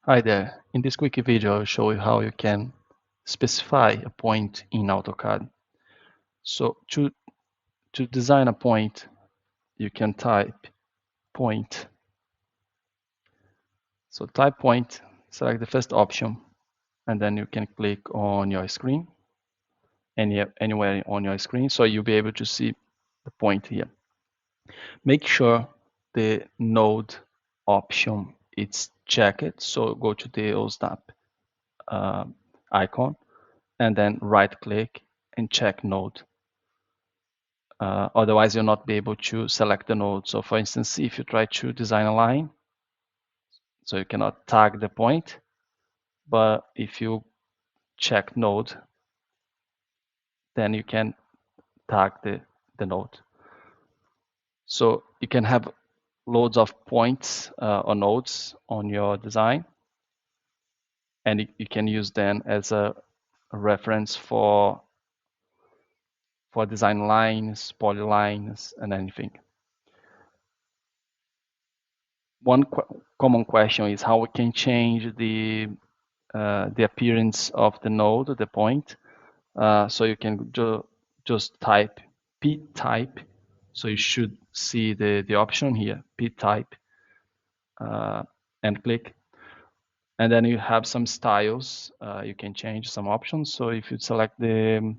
Hi there. In this quick video, I'll show you how you can specify a point in AutoCAD. So to design a point, you can type point. So type point, select the first option, and then you can click on your screen, anywhere on your screen, so you'll be able to see the point here. Make sure the node option is checked. So go to the OSNAP icon and then right click and check node. Otherwise, you'll not be able to select the node. So for instance, if you try to design a line, so you cannot tag the point, but if you check node, then you can tag the node. So you can have loads of points or nodes on your design, and you can use them as a reference for design lines, polylines, and anything. One common question is how we can change the appearance of the node, the point. So you can just type p type. So you should see the option here, p type, and click. And then you have some styles. You can change some options. So if you select the,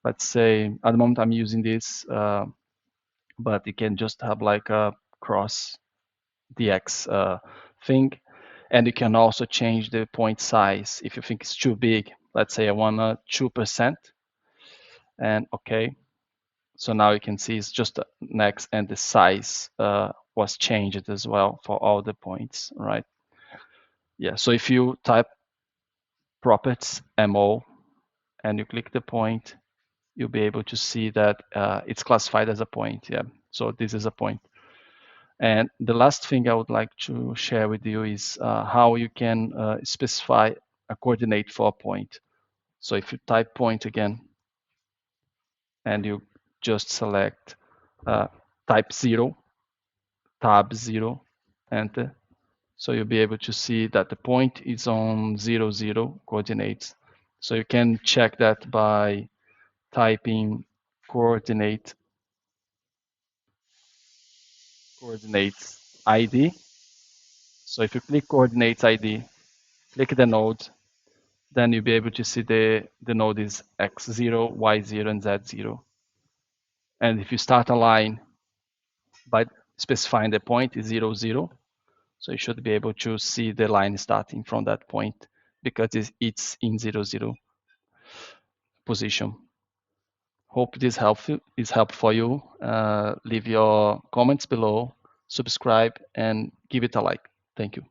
let's say at the moment I'm using this, but you can just have like a cross DX thing. And you can also change the point size if you think it's too big. Let's say I want 2%, and okay. So now you can see it's just next, and the size was changed as well for all the points, right? Yeah, so if you type properties MO and you click the point, you'll be able to see that it's classified as a point. Yeah, so this is a point. And the last thing I would like to share with you is how you can specify a coordinate for a point. So if you type point again, and you just select type 0, tab 0, enter. So you'll be able to see that the point is on 0, 0 coordinates. So you can check that by typing coordinates ID. So if you click coordinates ID, click the node, then you'll be able to see the node is x0, y0, and z0. And if you start a line by specifying the point is 0, 0, so you should be able to see the line starting from that point because it's in 0, 0 position. Hope this is helpful for you. Leave your comments below, subscribe, and give it a like. Thank you.